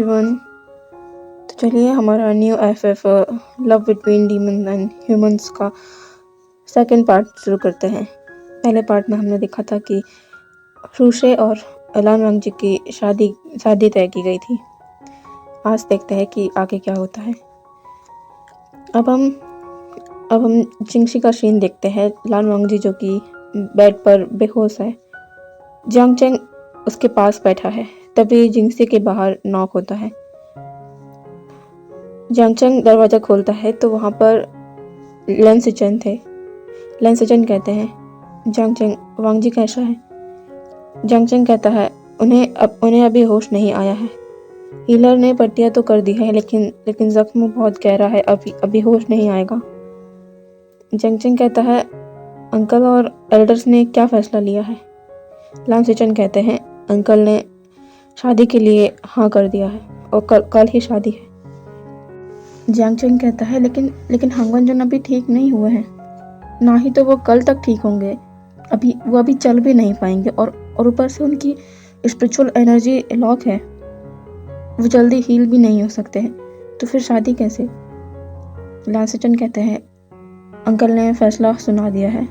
Everyone. तो चलिए हमारा new FF love between demon and humans का सेकंड पार्ट शुरू करते हैं। पहले पार्ट में हमने देखा था कि ह्रूशे और एलान वंग जी की शादी तय की गई थी। आज देखते हैं कि आगे क्या होता है। अब हम जिंगशी का सीन देखते हैं। लान वंग जी जो कि बेड पर बेहोश है, जियांग चेंग उसके पास बैठा है। तभी जिंगशी के बाहर नॉक होता है। जियांग चेंग दरवाज़ा खोलता है तो वहाँ पर लन सिचन थे। लन सिचन कहते हैं, जियांग चेंग, वांग जी कैसा है? जियांग चेंग कहता है, उन्हें अभी होश नहीं आया है। हीलर ने पट्टियाँ तो कर दी है, लेकिन जख्म बहुत गहरा है, अभी होश नहीं आएगा। जियांग चेंग कहता है, अंकल और एल्डर्स ने क्या फैसला लिया है? लन सिचन कहते हैं, अंकल ने शादी के लिए हाँ कर दिया है और कल ही शादी है। जियांग चेंग कहता है, लेकिन हांग वनजन अभी ठीक नहीं हुए हैं, ना ही तो वो कल तक ठीक होंगे। वो अभी चल भी नहीं पाएंगे और ऊपर से उनकी स्पिरिचुअल एनर्जी लॉक है, वो जल्दी हील भी नहीं हो सकते हैं, तो फिर शादी कैसे? लान सिचन कहते हैं, अंकल ने फैसला सुना दिया है।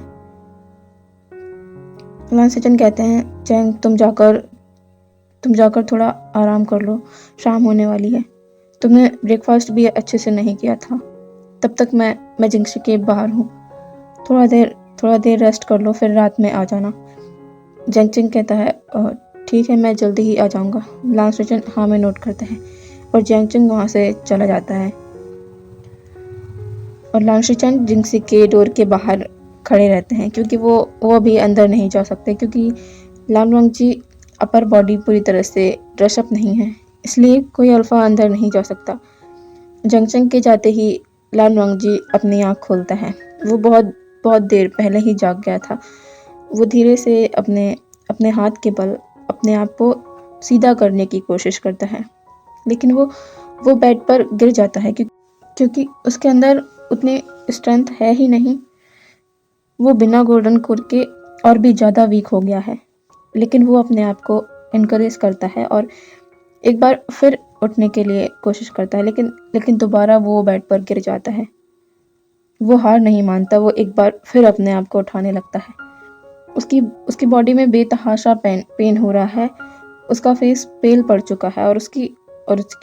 लान सिचन कहते हैं, चेंग तुम जाकर थोड़ा आराम कर लो, शाम होने वाली है। तुमने ब्रेकफास्ट भी अच्छे से नहीं किया था। तब तक मैं जिंगशी के बाहर हूँ, थोड़ा देर रेस्ट कर लो, फिर रात में आ जाना। जियांग चेंग कहता है, ठीक है, मैं जल्दी ही आ जाऊँगा। लान सिचन हाँ में नोट करते हैं और जियांग चेंग वहाँ से चला जाता है। और लान सिचन जिंगशी के डोर के बाहर खड़े रहते हैं, क्योंकि वो अभी अंदर नहीं जा सकते, क्योंकि लान वंग जी अपर बॉडी पूरी तरह से ड्रेसअप नहीं है, इसलिए कोई अल्फा अंदर नहीं जा सकता। जियांग चेंग के जाते ही लान वंग जी अपनी आँख खोलता है। वो बहुत देर पहले ही जाग गया था। वो धीरे से अपने हाथ के बल अपने आप को सीधा करने की कोशिश करता है, लेकिन वो बेड पर गिर जाता है, क्योंकि उसके अंदर उतनी स्ट्रेंथ है ही नहीं। वो बिना गोल्डन कोर के और भी ज़्यादा वीक हो गया है, लेकिन वो अपने आप को इनकरेज करता है और एक बार फिर उठने के लिए कोशिश करता है, लेकिन दोबारा वो बेड पर गिर जाता है। वो हार नहीं मानता, वो एक बार फिर अपने आप को उठाने लगता है। उसकी बॉडी में बेतहाशा पेन हो रहा है। उसका फेस पेल पड़ चुका है और उसकी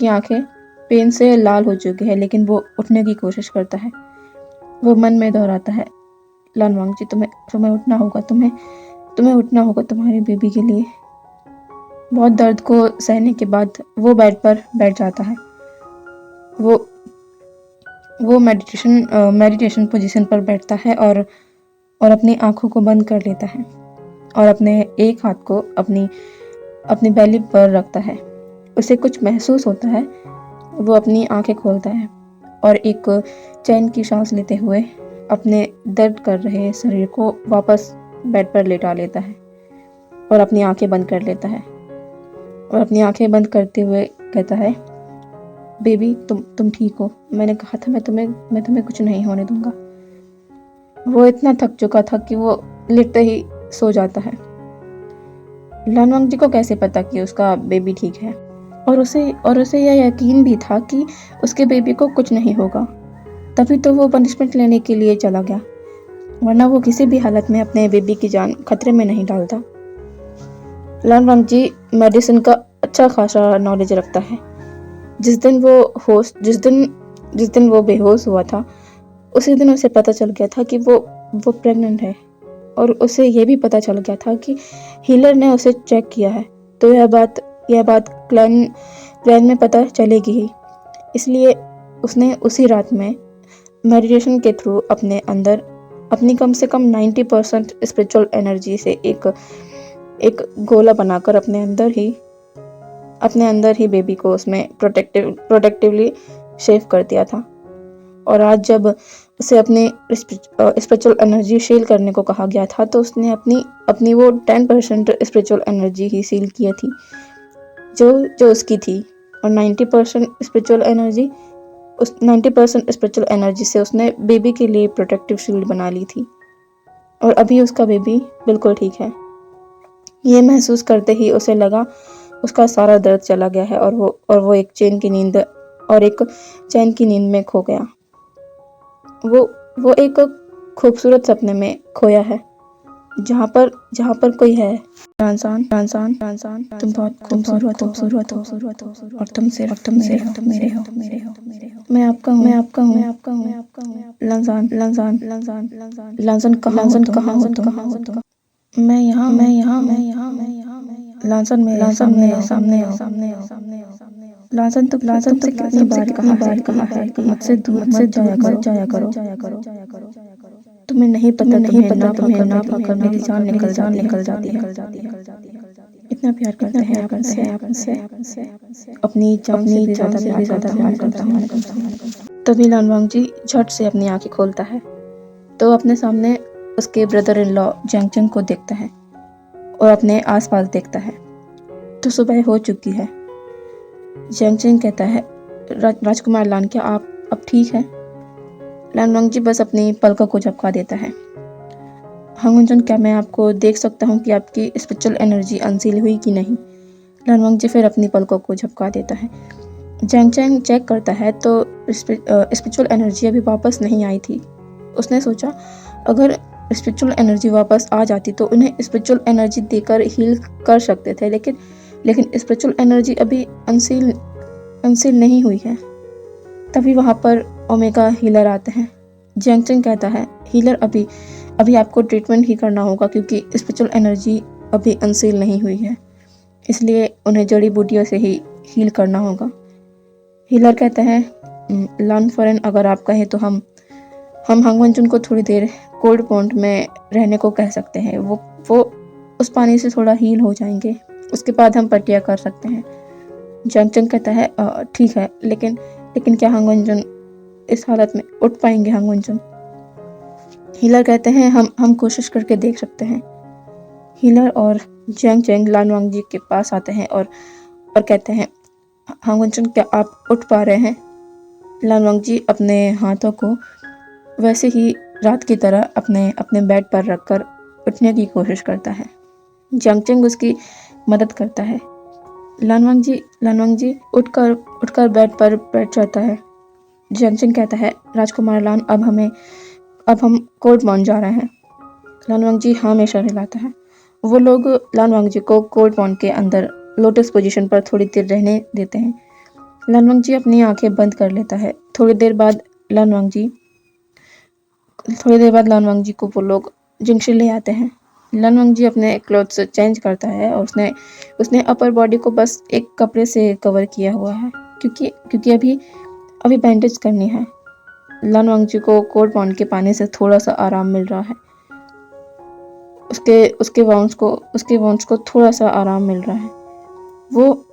आंखें पेन से लाल हो चुकी है, लेकिन वो उठने की कोशिश करता है। वो मन में दोहराता है, लान वंग जी, तुम्हें उठना होगा, तुम्हें उठना होगा तुम्हारे बेबी के लिए। बहुत दर्द को सहने के बाद वो बेड पर बैठ जाता है। वो मेडिटेशन पोजीशन पर बैठता है और अपनी आंखों को बंद कर लेता है और अपने एक हाथ को अपनी बेली पर रखता है। उसे कुछ महसूस होता है। वो अपनी आंखें खोलता है और एक चैन की सांस लेते हुए अपने दर्द कर रहे शरीर को वापस बेड पर लेटा लेता है और अपनी आंखें बंद कर लेता है और अपनी आंखें बंद करते हुए कहता है, बेबी, तुम ठीक हो। मैंने कहा था मैं तुम्हें कुछ नहीं होने दूंगा। वो इतना थक चुका था कि वो लेटते ही सो जाता है। लान वंग जी को कैसे पता कि उसका बेबी ठीक है? और उसे यह यकीन भी था कि उसके बेबी को कुछ नहीं होगा। तभी तो वो पनिशमेंट लेने के लिए चला गया, वरना वो किसी भी हालत में अपने बेबी की जान खतरे में नहीं डालता। लान वंग जी मेडिसिन का अच्छा खासा नॉलेज रखता है। जिस दिन वो बेहोश हुआ था, उसी दिन उसे पता चल गया था कि वो प्रेग्नेंट है, और उसे ये भी पता चल गया था कि हीलर ने उसे चेक किया है, तो यह बात क्लैन में पता चलेगी ही। इसलिए उसने उसी रात में मेडिटेशन के थ्रू अपने अंदर अपनी कम से कम 90% स्पिरिचुअल एनर्जी से एक गोला बनाकर अपने अंदर ही बेबी को उसमें प्रोटेक्टिवली शेव कर दिया था। और आज जब उसे अपनी स्पिरिचुअल एनर्जी सील करने को कहा गया था, तो उसने अपनी वो 10% स्पिरिचुअल एनर्जी ही सील की थी जो उसकी थी, और 90% स्पिरिचुअल एनर्जी से उसने बेबी के लिए प्रोटेक्टिव शील्ड बना ली थी। और अभी उसका बेबी बिल्कुल ठीक है। ये महसूस करते ही उसका सारा दर्द चला गया है और वो एक चैन की नींद में खो गया। वो एक खूबसूरत सपने में खोया है जहाँ पर कोई है। इंसान तुम बहुत खूबसूरत हो और तुम सिर्फ मेरे हो। मैं आपका हूँ। लांसान कहाँ हो तुम? मैं यहाँ लांसान मेरे सामने हो। लांसान तुमसे कितनी बार कहा है कि मुझसे दूर मत जाया करो। तुम्हें नहीं पता तुम्हें ना पाकर मेरी जान निकल जाती है। इतना प्यार करते हैं आपसे अपनी जान से भी ज्यादा प्यार करता हूँ। तभी लानवांग जी झट से अपनी आंखें खोलता है तो अपने सामने उसके ब्रदर इन लॉ जैंगचेंग को देखता है और अपने आसपास देखता है तो सुबह हो चुकी है। जैंगचेंग कहता है, राजकुमार लान, क्या आप अब ठीक हैं? लानवांग जी बस अपनी पलकों को झपका देता है। हांगुनजन, क्या मैं आपको देख सकता हूँ कि आपकी स्पिरिचुअल एनर्जी अनसील हुई कि नहीं? लानवांग जी फिर अपनी पलकों को झपका देता है। जैंगचेंग चेक करता है तो स्पिरिचुअल एनर्जी अभी वापस नहीं आई थी। उसने सोचा अगर स्पिरिचुअल एनर्जी वापस आ जाती तो उन्हें स्पिरिचुअल एनर्जी देकर हील कर सकते थे, लेकिन स्पिरिचुअल एनर्जी अभी अनसील नहीं हुई है। तभी वहाँ पर ओमेगा हीलर आते हैं। जैंगचेंग कहता है, हीलर अभी आपको ट्रीटमेंट ही करना होगा क्योंकि स्पिरिचुअल एनर्जी अभी अनसील नहीं हुई है, इसलिए उन्हें जड़ी बूटियों से ही हील करना होगा। हीलर कहते हैं, लान फॉरेन, अगर आप कहें तो हम हांगवनजुन को थोड़ी देर कोल्ड पॉन्ड में रहने को कह सकते हैं। वो उस पानी से थोड़ा हील हो जाएंगे, उसके बाद हम पटिया कर सकते हैं। जैंगचेंग कहता है, ठीक है, लेकिन क्या हांगवनजुन इस हालत में उठ पाएंगे? हांगवनजुन। हीलर कहते हैं, हम कोशिश करके देख सकते हैं। हीलर और जैंगचेंग लानवांग जी के पास आते हैं और कहते हैं, हांगवनजुन, क्या आप उठ पा रहे हैं? लानवांग जी अपने हाथों को वैसे ही रात की तरह अपने बेड पर रखकर उठने की कोशिश करता है। जैंगचेंग उसकी मदद करता है। लानवांग जी उठकर बेड पर बैठ जाता है। जैंगचेंग कहता है, राजकुमार लान, अब हम कोल्ड पॉन्ड जा रहे हैं। लानवांग जी हाँ में सर हिलाता है। वो लोग लानवांग जी को कोल्ड पॉन्ड के अंदर लोटस पोजीशन पर थोड़ी देर रहने देते हैं। लानवांग जी अपनी आंखें बंद कर लेता है। थोड़ी देर बाद लानवांग जी को वो लोग जिंगशी ले आते हैं। लानवांग जी अपने क्लोथ्स चेंज करता है और उसने अपर बॉडी को बस एक कपड़े से कवर किया हुआ है क्योंकि अभी बैंडेज करनी है। लानवांग जी को कोल्ड पॉन्ड के पानी से थोड़ा सा आराम मिल रहा है। उसके वॉन्स को थोड़ा सा आराम मिल रहा है। वो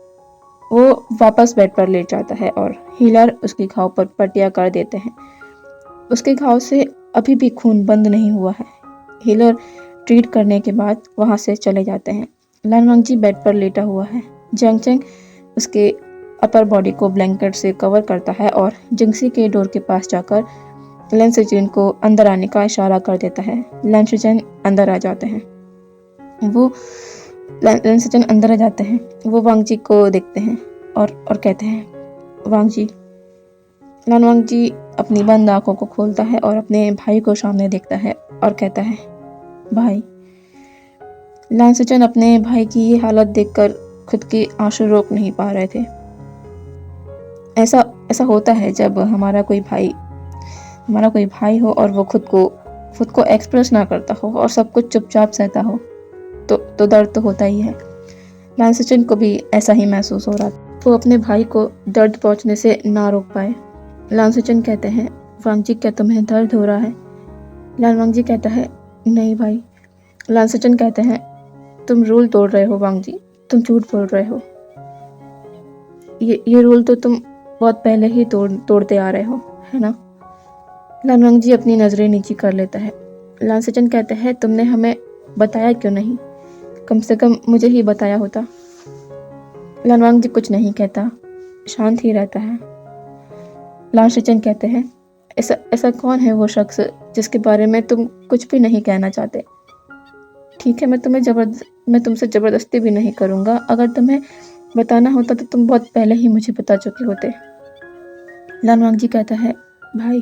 वापस बेड पर लेट जाता है और हीलर उसके घाव पर पट्टियां कर देते हैं। उसके घाव से अभी भी खून बंद नहीं हुआ है। हीलर ट्रीट करने के बाद वहां से चले जाते हैं। लानवांग जी बेड पर लेटा हुआ है। जैंगचेंग उसके अपर बॉडी को ब्लैंकेट से कवर करता है और जिंगसी के डोर के पास जाकर लैंसचेन को अंदर आने का इशारा कर देता है। लैंसचेन अंदर आ जाते हैं। लैंसचेन अंदर आ जाते हैं। वो वांग जी को देखते हैं और कहते हैं, वांग जी। लानवांग जी अपनी बंद आंखों को खोलता है और अपने भाई को सामने देखता है और कहता है, भाई। लैंसचेन अपने भाई की ये हालत देखकर खुद के आंसू रोक नहीं पा रहे थे। ऐसा होता है जब हमारा कोई भाई हो और वो खुद को एक्सप्रेस ना करता हो और सब कुछ चुपचाप सहता हो तो दर्द तो होता ही है। लैंसचेन को भी ऐसा ही महसूस हो रहा था। वो अपने भाई को दर्द पहुंचने से ना रोक पाए। लैंसचेन कहते हैं, वांग जी, क्या तुम्हें दर्द हो रहा है? लानवांग जी कहता है, नहीं भाई। लैंसचेन कहते हैं, तुम रूल तोड़ रहे हो वांग जी, तुम झूठ बोल रहे हो। ये रूल तो तुम बहुत पहले ही तोड़ते आ रहे हो, है ना? लानवांग जी अपनी नजरें नीची कर लेता है। लैंसचेन कहते हैं, तुमने हमें बताया क्यों नहीं? कम से कम मुझे ही बताया होता। लानवांग जी कुछ नहीं कहता, शांत ही रहता है। लैंसचेन कहते हैं, ऐसा कौन है वो शख्स जिसके बारे में तुम कुछ भी नहीं कहना चाहते? ठीक है, मैं तुमसे जबरदस्ती भी नहीं करूँगा। अगर तुम्हें बताना होता तो तुम बहुत पहले ही मुझे बता चुके होते। लान वांगजी कहता है, भाई।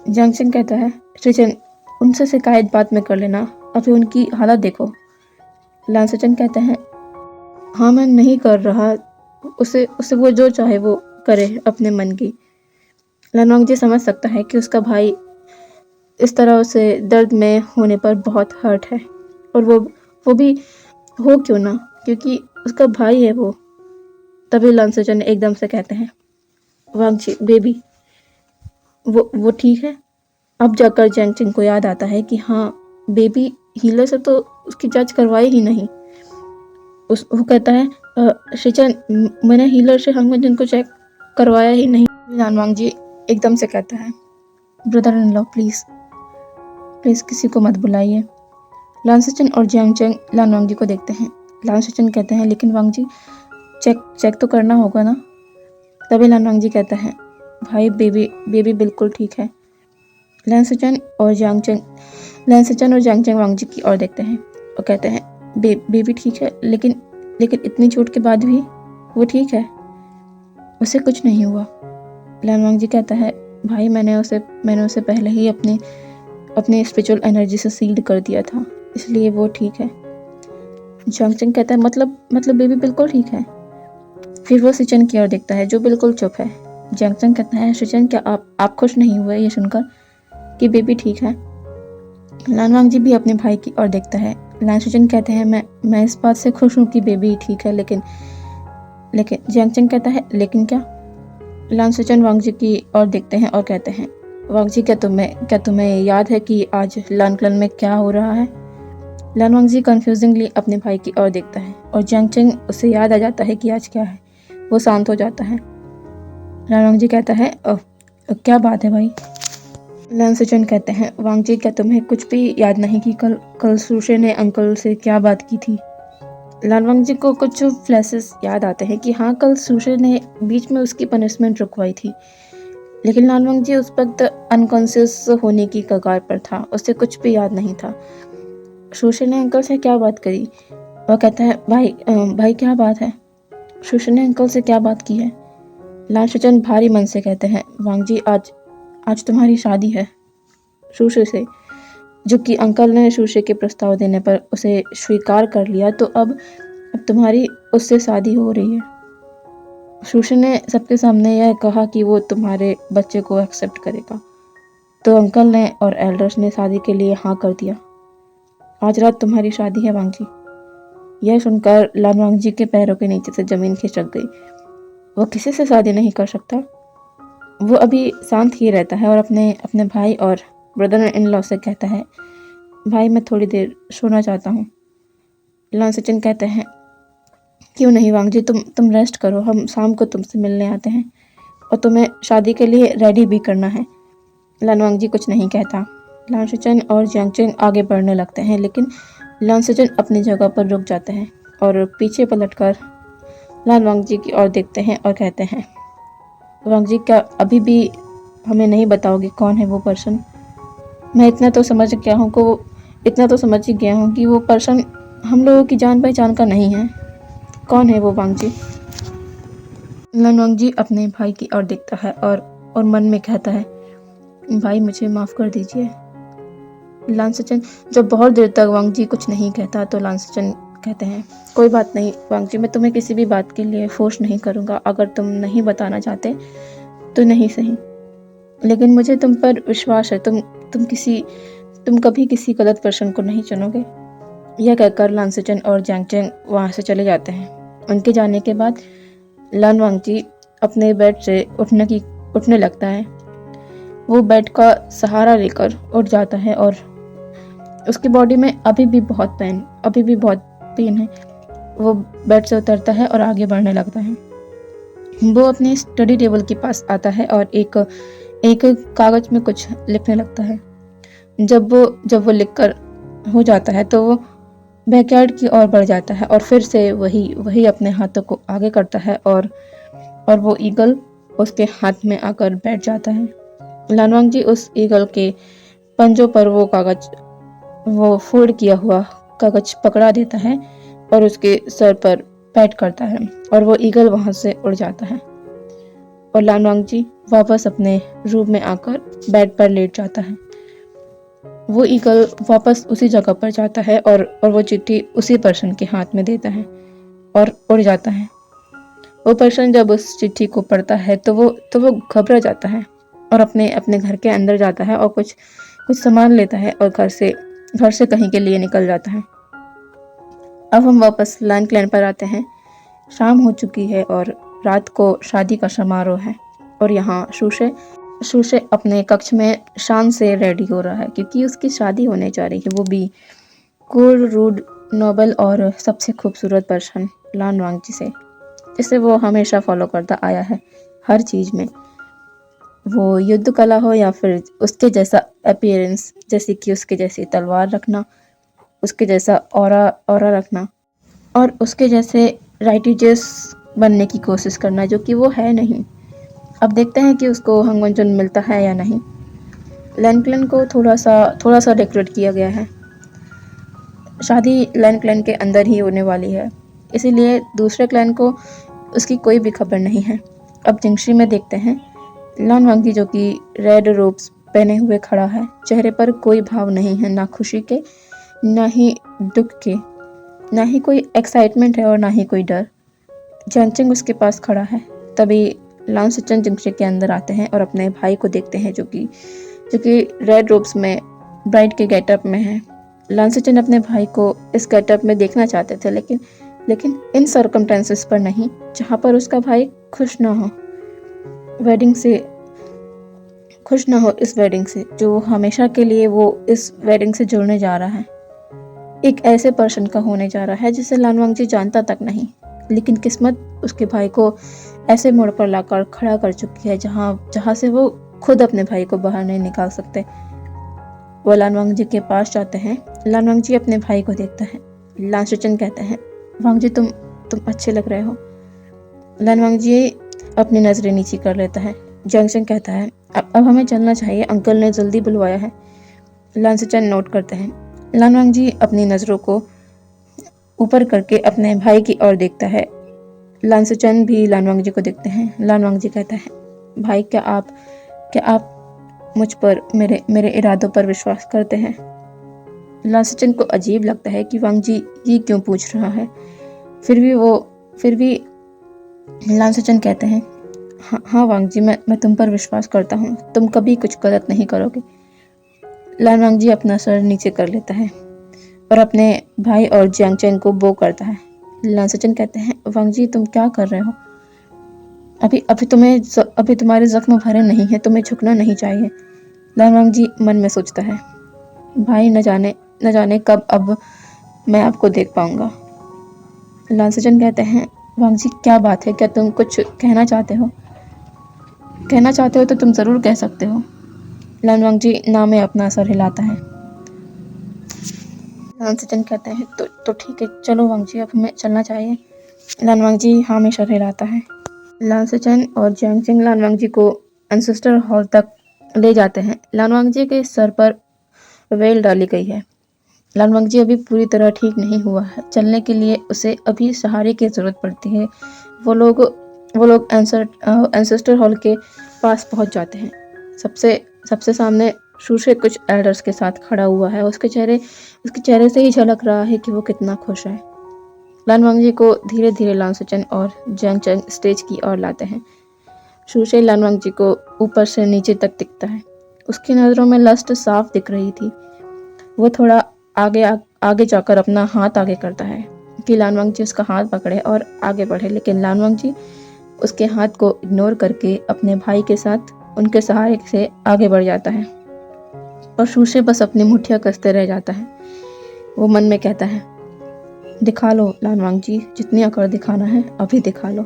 जियांगचंग कहता है, सचिन, उनसे शिकायत बाद में कर लेना, अभी उनकी हालत देखो। लान सचिन कहते हैं, हाँ मैं नहीं कर रहा, उसे उसे वो जो चाहे वो करे अपने मन की। लान वांगजी समझ सकता है कि उसका भाई इस तरह उसे दर्द में होने पर बहुत हर्ट है, और वो भी हो क्यों ना, क्योंकि उसका भाई है वो। तभी लान सचिन एकदम से कहते हैं, वांगजी बेबी वो ठीक है। अब जाकर जियांगचंग को याद आता है कि हाँ, बेबी हीलर से तो उसकी जांच करवाई ही नहीं। वो कहता है, शिचन, मैंने हीलर से हांगमन को चेक करवाया ही नहीं। लान वांगजी एकदम से कहता है, brother in law please please किसी को मत बुलाइए। लान सचिन और जियांगचंग लान वांगजी को देखते हैं। लान सचिन कहते हैं, लेकिन वांगजी चेक तो करना होगा ना। तभी लान वांगजी कहता है, भाई बेबी बिल्कुल ठीक है। लान सचिन और जियांगचंग वांगजी की ओर देखते हैं और कहते हैं, बेबी ठीक है, लेकिन इतनी चोट के बाद भी वो ठीक है, उसे कुछ नहीं हुआ। लान वांगजी कहता है, भाई मैंने उसे पहले ही अपने स्पिरिचुअल एनर्जी से सील्ड कर दिया था, इसलिए वो ठीक है। जियांगचंग कहता है, मतलब बेबी बिल्कुल ठीक है। फिर वो सिचन की ओर देखता है जो बिल्कुल चुप है। जियांगचंग कहता है, सिचन, क्या आप खुश नहीं हुए ये सुनकर कि बेबी ठीक है? लान वांगजी भी अपने भाई की ओर देखता है। लान सिचन कहते हैं, मैं इस बात से खुश हूँ कि बेबी ठीक है, लेकिन जियांगचंग कहता है, लेकिन क्या? लान सिचन वांगजी की ओर देखते हैं और कहते हैं, वांगजी क्या तुम्हें याद है कि आज लान क्लन में क्या हो रहा है? लान वांगजी कंफ्यूजिंगली अपने भाई की ओर देखता है और जियांगचंग उसे याद आ जाता है कि आज क्या है। वो शांत हो जाता है। लान वांगजी कहता है, क्या बात है भाई? लान सिचन कहते हैं, वांगजी क्या तुम्हें कुछ भी याद नहीं कि कल सुशे ने अंकल से क्या बात की थी? लान वांगजी को कुछ फ्लैशेस याद आते हैं कि हाँ, कल सुशे ने बीच में उसकी पनिशमेंट रुकवाई थी, लेकिन लान वांगजी उस वक्त अनकॉन्शियस होने की कगार पर था, उसे कुछ भी याद नहीं था। सुशे ने अंकल से क्या बात करी? वह कहता है, भाई क्या बात है? सुशे ने अंकल से क्या बात की है? लान सिचन भारी मन से कहते हैं, वांगजी आज तुम्हारी शादी है सुशे से, जो कि अंकल ने सुशे के प्रस्ताव देने पर उसे स्वीकार कर लिया, तो अब तुम्हारी उससे शादी हो रही है। सुशे ने सबके सामने यह कहा कि वो तुम्हारे बच्चे को एक्सेप्ट करेगा, तो अंकल ने और एल्डर्स ने शादी के लिए हाँ कर दिया। आज रात तुम्हारी शादी है वांगजी। यह सुनकर लान वांगजी के पैरों के नीचे से जमीन खिसक गई। वो किसी से शादी नहीं कर सकता। वो अभी शांत ही रहता है और अपने भाई और ब्रदर इन लॉ से कहता है, भाई मैं थोड़ी देर सोना चाहता हूँ। लान सिचन कहते हैं, क्यों नहीं वांगजी, तुम रेस्ट करो, हम शाम को तुमसे मिलने आते हैं और तुम्हें शादी के लिए रेडी भी करना है। लान वांगजी कुछ नहीं कहता। लान सिचन और जियांगचंग आगे बढ़ने लगते हैं, लेकिन लान सिचन अपनी जगह पर रुक जाते हैं और पीछे पलटकर लान वांगजी की ओर देखते हैं और कहते हैं, वांगजी क्या अभी भी हमें नहीं बताओगे कौन है वो पर्सन? मैं इतना तो समझ ही गया हूँ कि वो पर्सन हम लोगों की जान पहचान का नहीं है। कौन है वो वांगजी? लान वांगजी अपने भाई की ओर देखता है और मन में कहता है, भाई मुझे माफ़ कर दीजिए। लान सिचन जब बहुत देर तक वांगजी कुछ नहीं कहता तो लान सिचन कहते हैं, कोई बात नहीं वांगजी, मैं तुम्हें किसी भी बात के लिए फोर्स नहीं करूँगा। अगर तुम नहीं बताना चाहते तो नहीं सही, लेकिन मुझे तुम पर विश्वास है, तुम कभी किसी गलत पर्सन को नहीं चुनोगे। यह कहकर लान सिचन और जियांगचंग वहाँ से चले जाते हैं। उनके जाने के बाद लान वांगजी अपने बेड से उठने लगता है। वो बेड का सहारा लेकर उठ जाता है और उसकी बॉडी में अभी भी बहुत पेन है। वो बेड से उतरता है और आगे बढ़ने लगता है। वो अपने स्टडी टेबल के पास आता है और एक कागज में कुछ लिखने लगता है। जब वो लिखकर हो जाता है तो वो बैकयार्ड की ओर बढ़ जाता है और फिर से वही अपने हाथों को आगे करता है और वो ईगल उसके हाथ में आकर बैठ जाता है। लान वांगजी उस ईगल के पंजों पर वो फोल्ड किया हुआ कागज पकड़ा देता है और उसके सर पर पैट करता है और वो ईगल वहाँ से उड़ जाता है और लान वांगजी वापस अपने रूम में आकर बेड पर लेट जाता है। वो ईगल वापस उसी जगह पर जाता है और वो चिट्ठी उसी पर्सन के हाथ में देता है और उड़ जाता है। वो पर्सन जब उस चिट्ठी को पढ़ता है तो वो घबरा जाता है और अपने घर के अंदर जाता है और कुछ सामान लेता है और घर से कहीं के लिए निकल जाता है। अब हम वापस लान क्लैन पर आते हैं। शाम हो चुकी है और रात को शादी का समारोह है और यहाँ शूशे अपने कक्ष में शान से रेडी हो रहा है क्योंकि उसकी शादी होने जा रही है, वो भी कूल, रूड, नोबल और सबसे खूबसूरत पर्सन लान वांगजी से, जिसे वो हमेशा फॉलो करता आया है हर चीज़ में। वो युद्ध कला हो या फिर उसके जैसा अपीयरेंस, जैसे कि उसके जैसी तलवार रखना, उसके जैसा ऑरा रखना और उसके जैसे राइटिजियस बनने की कोशिश करना, जो कि वो है नहीं। अब देखते हैं कि उसको हंग वंचन मिलता है या नहीं। लैन क्लैन को थोड़ा सा डेकोरेट किया गया है। शादी लैन क्लैन के अंदर ही होने वाली है, इसीलिए दूसरे क्लैन को उसकी कोई भी खबर नहीं है। अब जिंगशी में देखते हैं लान वांगजी जो कि रेड रोब्स पहने हुए खड़ा है। चेहरे पर कोई भाव नहीं है, ना खुशी के, ना ही दुख के, ना ही कोई एक्साइटमेंट है और ना ही कोई डर। जैनचिंग उसके पास खड़ा है। तभी लान सिचन जिंगशी के अंदर आते हैं और अपने भाई को देखते हैं जो कि रेड रोब्स में ब्राइड के गेटअप में है। लान सिचन अपने भाई को इस गेटअप में देखना चाहते थे, लेकिन इन सर्कमस्टेंसेस पर नहीं जहाँ पर उसका भाई खुश ना हो इस वेडिंग से जो हमेशा के लिए वो इस वेडिंग से जुड़ने जा रहा है। एक ऐसे पर्सन का होने जा रहा है जिसे लान वांगजी जानता तक नहीं, लेकिन किस्मत उसके भाई को ऐसे मोड़ पर लाकर खड़ा कर चुकी है जहाँ से वो खुद अपने भाई को बाहर नहीं निकाल सकते। वो लान वांगजी के पास जाते हैं। लान वांगजी अपने भाई को देखता है। लान सिचन कहते हैं, वांगजी तुम अच्छे लग रहे हो। लान वांगजी अपनी नजरें नीची कर लेता है। जंगशन कहता है, अब हमें चलना चाहिए, अंकल ने जल्दी बुलवाया है। लान सिचन नोट करते हैं। लान वांगजी अपनी नज़रों को ऊपर करके अपने भाई की ओर देखता है। लान सिचन भी लान वांगजी को देखते हैं। लान वांगजी कहता है, भाई क्या आप मुझ पर, मेरे इरादों पर विश्वास करते हैं? लान सिचन को अजीब लगता है कि वांगजी ये क्यों पूछ रहा है। फिर भी लान सिचन कहते हैं, हाँ वांगजी, मैं तुम पर विश्वास करता हूँ, तुम कभी कुछ गलत नहीं करोगे। लान वांगजी अपना सर नीचे कर लेता है और अपने भाई और जियांगचेन को बो करता है। लान सिचन कहते हैं, वांगजी तुम क्या कर रहे हो? अभी तुम्हारे जख्म भरे नहीं है, तुम्हें झुकना नहीं चाहिए। लान वांगजी मन में सोचता है, भाई न जाने कब अब मैं आपको देख पाऊंगा। लान सिचन कहते हैं, वांगजी क्या बात है, क्या तुम कुछ कहना चाहते हो? तो तुम जरूर कह सकते हो। लान वांगजी ना में अपना सर हिलाता है। लान सिचन कहते हैं, तो ठीक है, चलो वांगजी, अब हमें चलना चाहिए। लान वांगजी हाँ में सर हिलाता है। लान सिचन और जियांगचेन लान वांगजी को एंसेस्टर हॉल तक ले जाते हैं। लान वांगजी के सर पर वेल डाली गई है। लान वांगजी अभी पूरी तरह ठीक नहीं हुआ है। चलने के लिए उसे अभी सहारे की जरूरत पड़ती है। वो लोग एंसेस्टर हॉल के पास पहुंच जाते हैं। सबसे सामने शूशे कुछ एल्डर्स के साथ खड़ा हुआ है। उसके चेहरे से ही झलक रहा है कि वो कितना खुश है। लान वांगजी को धीरे धीरे लान सिचन और जियांगचेन स्टेज की ओर लाते हैं। शूशे लान वांगजी को ऊपर से नीचे तक दिखता है। उसकी नज़रों में लस्ट साफ दिख रही थी। वो थोड़ा आगे जाकर अपना हाथ आगे करता है कि लान वांगजी उसका हाथ पकड़े और आगे बढ़े, लेकिन लान वांगजी उसके हाथ को इग्नोर करके अपने भाई के साथ उनके सहारे से आगे बढ़ जाता है और शूशे बस अपनी मुठ्ठियाँ कसते रह जाता है। वो मन में कहता है, दिखा लो लान वांगजी, जितनी अकड़ दिखाना है अभी दिखा लो,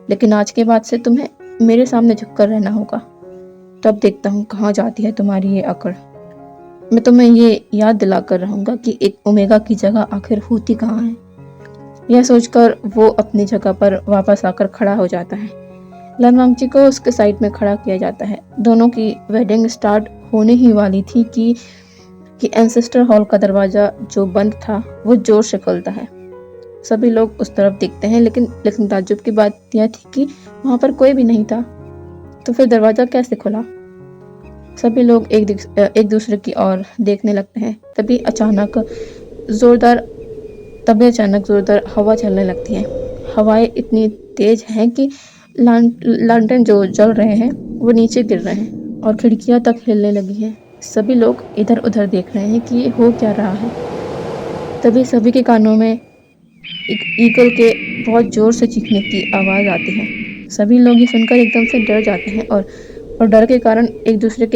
लेकिन आज के बाद से तुम्हें मेरे सामने झुककर रहना होगा। तब देखता हूँ कहाँ जाती है तुम्हारी ये अकड़। मैं तुम्हें ये याद दिला कर रहूँगा कि एक ओमेगा की जगह आखिर होती कहाँ है। यह सोचकर वो अपनी जगह पर वापस आकर खड़ा हो जाता है। लान वांगजी को उसके साइड में खड़ा किया जाता है। दोनों की वेडिंग स्टार्ट होने ही वाली थी कि एंसेस्टर हॉल का दरवाज़ा जो बंद था वो जोर से खुलता है। सभी लोग उस तरफ देखते हैं, लेकिन ताज्जुब की बात यह थी कि वहाँ पर कोई भी नहीं था। तो फिर दरवाज़ा कैसे खुला? सभी लोग एक दूसरे की ओर देखने लगते हैं। तभी अचानक ज़ोरदार हवा चलने लगती है। हवाएं इतनी तेज हैं कि लालटेन जो जल रहे हैं वो नीचे गिर रहे हैं और खिड़कियां तक हिलने लगी हैं। सभी लोग इधर उधर देख रहे हैं कि ये हो क्या रहा है। तभी सभी के कानों में एक ईगल के बहुत जोर से चीखने की आवाज़ आती है। सभी लोग ये सुनकर एकदम से डर जाते हैं और डर के कारण एक दूसरे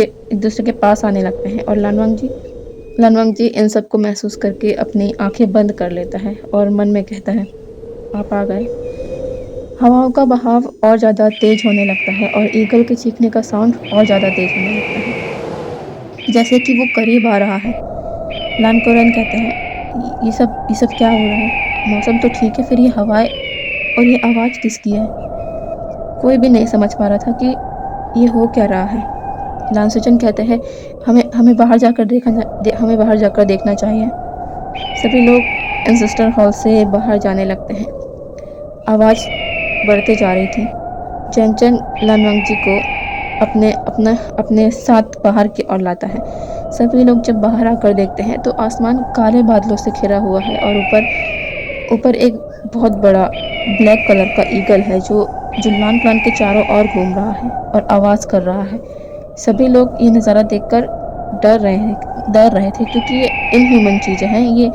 के पास आने लगते हैं। और लानवांग जी इन सब को महसूस करके अपनी आंखें बंद कर लेता है और मन में कहता है, आप आ गए। हवाओं का बहाव और ज़्यादा तेज होने लगता है और ईगल के चीखने का साउंड और ज़्यादा तेज होने लगता है, जैसे कि वो करीब आ रहा है। लान कोरन कहते हैं, ये सब क्या हो रहा है? मौसम तो ठीक है, फिर ये हवाएं और ये आवाज़ किसकी है? कोई भी नहीं समझ पा रहा था कि ये हो क्या रहा है। लान सचन कहते हैं, हमें बाहर जाकर देखना चाहिए। सभी लोग एंसेस्टर हॉल से बाहर जाने लगते हैं। आवाज़ बढ़ते जा रही थी। चैन लानवांग जी को अपने साथ बाहर की ओर लाता है। सभी लोग जब बाहर आकर देखते हैं तो आसमान काले बादलों से घिरा हुआ है और ऊपर एक बहुत बड़ा ब्लैक कलर का ईगल है जो लान प्लान के चारों ओर घूम रहा है और आवाज़ कर रहा है। सभी लोग ये नज़ारा देखकर डर रहे थे क्योंकि ये इनह्यूमन चीज़ें हैं। ये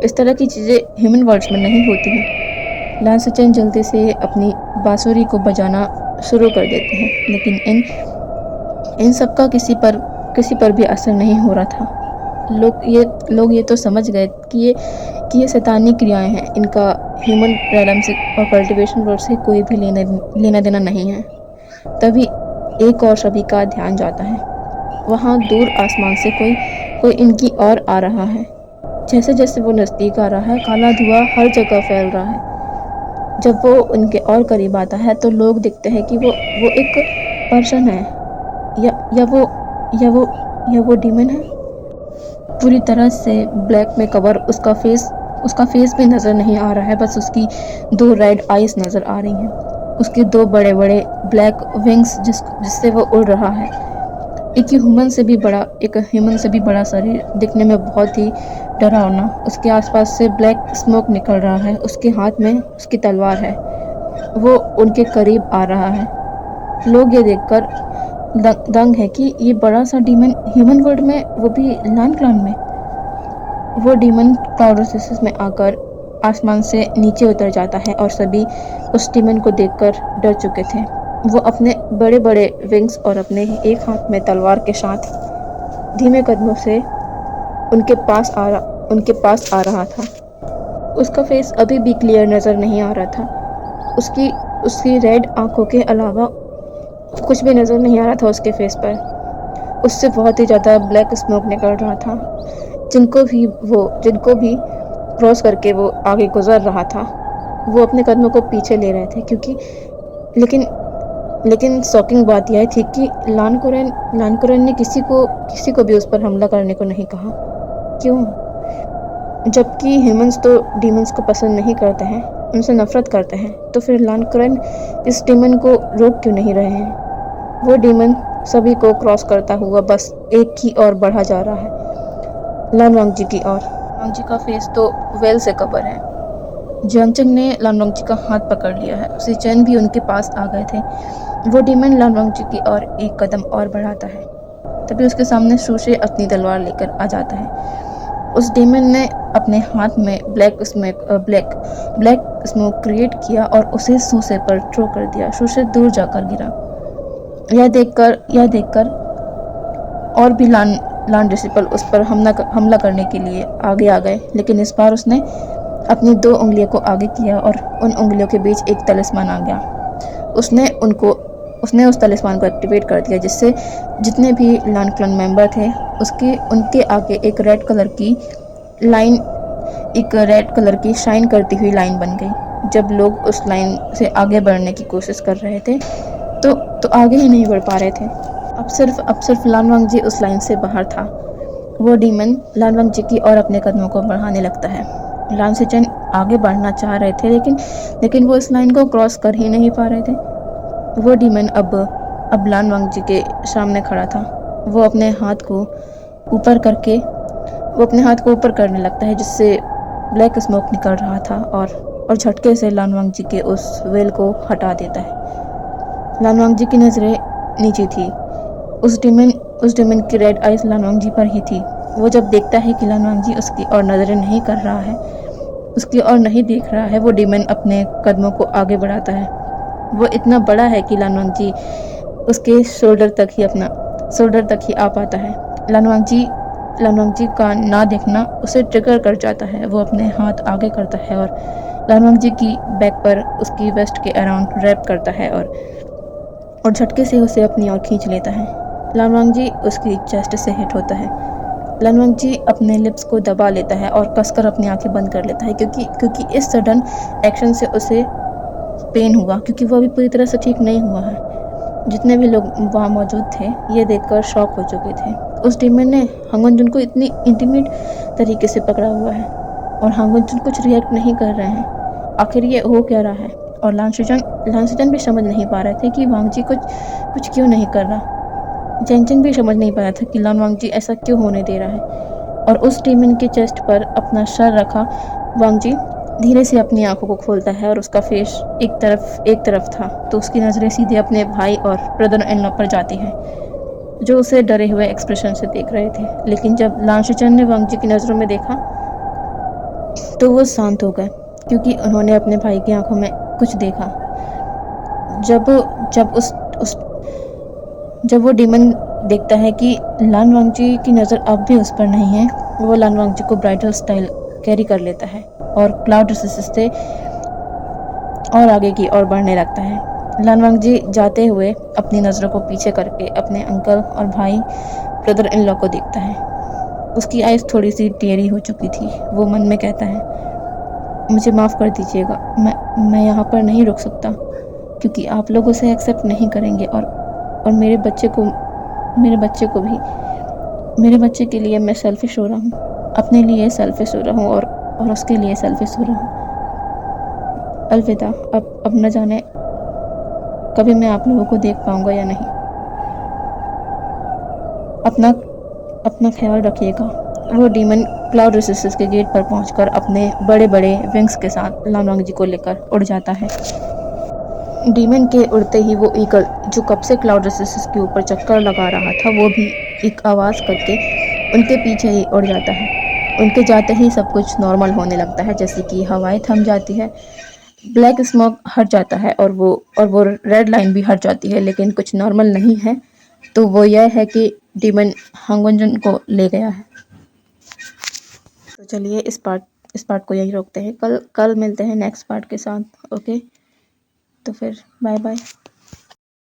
इस तरह की चीज़ें ह्यूमन वर्ल्ड्स में नहीं होती हैं। लान सचन जल्दी से अपनी बांसुरी को बजाना शुरू कर देते हैं, लेकिन इन सब का किसी पर भी असर नहीं हो रहा था। लोग ये तो समझ गए कि ये शैतानी क्रियाएं हैं। इनका ह्यूमन रेलम से और कल्टीवेशन वर्ल्ड से कोई भी लेना देना नहीं है। तभी एक और सभी का ध्यान जाता है। वहाँ दूर आसमान से कोई इनकी ओर आ रहा है। जैसे जैसे वो नज़दीक आ रहा है, काला धुआं हर जगह फैल रहा है। जब वो उनके और करीब आता है तो लोग दिखते हैं कि वो एक पर्सन है या वो डीमन है। पूरी तरह से ब्लैक में कवर उसका फेस भी नज़र नहीं आ रहा है, बस उसकी 2 रेड आइज नज़र आ रही हैं। उसके 2 बड़े बड़े ब्लैक विंग्स जिससे वो उड़ रहा है। एक ह्यूमन से भी बड़ा शरीर, दिखने में बहुत ही डरावना। उसके आसपास से ब्लैक स्मोक निकल रहा है। उसके हाथ में उसकी तलवार है। वो उनके करीब आ रहा है। लोग ये देखकर दंग है कि ये बड़ा सा डीमन ह्यूमन वर्ल्ड में, वो भी लान क्लान में। वो डीमन क्लाउडोसिस में आकर आसमान से नीचे उतर जाता है और सभी उस डीमन को देखकर डर चुके थे। वो अपने बड़े बड़े विंग्स और अपने एक हाथ में तलवार के साथ धीमे कदमों से उनके पास आ रहा था। उसका फेस अभी भी क्लियर नज़र नहीं आ रहा था। उसकी रेड आंखों के अलावा कुछ भी नज़र नहीं आ रहा था उसके फेस पर। उससे बहुत ही ज़्यादा ब्लैक स्मोक निकल रहा था। जिनको भी क्रॉस करके वो आगे गुजर रहा था, वो अपने कदमों को पीछे ले रहे थे क्योंकि लेकिन शॉकिंग बात यह थी कि लान कुरन ने किसी को भी उस पर हमला करने को नहीं कहा। क्यों? जबकि ह्यूमंस तो डीमंस को पसंद नहीं करते हैं, उनसे नफरत करते हैं, तो फिर लान कुरन इस डीमन को रोक क्यों नहीं रहे हैं? वो डीमन सभी को क्रॉस करता हुआ बस एक की ओर बढ़ा जा रहा है, लानवांग जी की ओर। लानवांग जी का फेस तो वेल से कवर है। जियांगचंग ने लानवांग जी का हाथ पकड़ लिया है। उसी चैन भी उनके पास आ गए थे। वो डीमन लानवांग जी की ओर एक कदम और बढ़ाता है। तभी उसके सामने शूशे अपनी तलवार लेकर आ जाता है। उस डीमन ने अपने हाथ में ब्लैक स्मोक क्रिएट किया और उसे शूशे पर थ्रो कर दिया। शूशे दूर जाकर गिरा। यह देखकर और भी लान डिसिपल उस पर हमला करने के लिए आगे आ गए, लेकिन इस बार उसने अपनी 2 उंगलियों को आगे किया और उन उंगलियों के बीच एक तलिस्मान आ गया। उसने उस तलिस्मान को एक्टिवेट कर दिया, जिससे जितने भी लान क्लान मेंबर थे उनके आगे एक रेड कलर की शाइन करती हुई लाइन बन गई। जब लोग उस लाइन से आगे बढ़ने की कोशिश कर रहे थे तो आगे ही नहीं बढ़ पा रहे थे। अब सिर्फ लानवांग जी उस लाइन से बाहर था। वो डीमन लानवांग जी की और अपने कदमों को बढ़ाने लगता है। लान सेचन आगे बढ़ना चाह रहे थे, लेकिन वो इस लाइन को क्रॉस कर ही नहीं पा रहे थे। वो डीमन अब लान वांगजी के सामने खड़ा था। वो अपने हाथ को ऊपर करने लगता है, जिससे ब्लैक स्मोक निकल रहा था और झटके से लान वांगजी के उस वेल को हटा देता है। लान वांगजी की नज़रें नीचे थी। उस डीमन की रेड आइज लान वांगजी पर ही थी। वो जब देखता है कि लान वांगजी उसकी और नज़रें नहीं कर रहा है, उसकी और नहीं देख रहा है, वो डीमन अपने कदमों को आगे बढ़ाता है। वो इतना बड़ा है कि लान वांगजी उसके शोल्डर तक ही आ पाता है। लान वांगजी का ना देखना उसे ट्रिगर कर जाता है। वो अपने हाथ आगे करता है और लान वांगजी की बैक पर उसकी वेस्ट के अराउंड रैप करता है और झटके से उसे अपनी ओर खींच लेता है। लान वांगजी उसकी चेस्ट से हिट होता है। लान वांगजी अपने लिप्स को दबा लेता है और कसकर अपनी आंखें बंद कर लेता है, क्योंकि इस सडन एक्शन से उसे पेन हुआ, क्योंकि वो अभी पूरी तरह से ठीक नहीं हुआ है। जितने भी लोग वहाँ मौजूद थे, ये देखकर शॉक हो चुके थे। उस डीमन ने हांग वनजुन को इतनी इंटीमेट तरीके से पकड़ा हुआ है और हांग वनजुन कुछ रिएक्ट नहीं कर रहे हैं। आखिर ये हो क्या रहा है? और लान सेचन भी समझ नहीं पा रहे थे कि वांगजी कुछ क्यों नहीं कर रहा। जेंचन भी समझ नहीं पा रहा था कि लान वांगजी ऐसा क्यों होने दे रहा है। और उस डीमन के चेस्ट पर अपना सर रखा वांगजी धीरे से अपनी आंखों को खोलता है और उसका फेस एक तरफ था, तो उसकी नज़रें सीधे अपने भाई और ब्रदर इन लॉ पर जाती हैं, जो उसे डरे हुए एक्सप्रेशन से देख रहे थे। लेकिन जब लान सेचन ने वांगजी की नज़रों में देखा तो वो शांत हो गए, क्योंकि उन्होंने अपने भाई की आंखों में कुछ देखा। जब वो डीमन देखता है कि लान वांगजी की नज़र अब भी उस पर नहीं है, वो लान वांगजी को ब्राइडल स्टाइल कैरी कर लेता है और क्लाउड रिसेस से और आगे की ओर बढ़ने लगता है। लान वांगजी जाते हुए अपनी नज़रों को पीछे करके अपने अंकल और भाई ब्रदर इन लॉ को देखता है। उसकी आइज़ थोड़ी सी टेढ़ी हो चुकी थी। वो मन में कहता है, मुझे माफ़ कर दीजिएगा, मैं यहाँ पर नहीं रुक सकता, क्योंकि आप लोग उसे एक्सेप्ट नहीं करेंगे और मेरे बच्चे के लिए मैं सेल्फिश हो रहा हूँ, अपने लिए सेल्फिश हो रहा हूँ और उसके लिए सेल्फिश हो रहा हूँ। अलविदा। अब न जाने कभी मैं आप लोगों को देख पाऊंगा या नहीं। अपना ख्याल रखिएगा। वो डीमन क्लाउड रिसेस के गेट पर पहुंचकर अपने बड़े बड़े विंग्स के साथ लान वांगजी को लेकर उड़ जाता है। डीमन के उड़ते ही वो ईगल, जो कब से क्लाउड रिसेस के ऊपर चक्कर लगा रहा था, वो भी एक आवाज़ करके उनके पीछे ही उड़ जाता है। उनके जाते ही सब कुछ नॉर्मल होने लगता है, जैसे कि हवाएं थम जाती है, ब्लैक स्मोक हट जाता है और वो रेड लाइन भी हट जाती है। लेकिन कुछ नॉर्मल नहीं है, तो वो यह है कि डीमन हांग वनजुन को ले गया है। तो चलिए इस पार्ट को यही रोकते हैं। कल मिलते हैं नेक्स्ट पार्ट के साथ। ओके, तो फिर बाय बाय।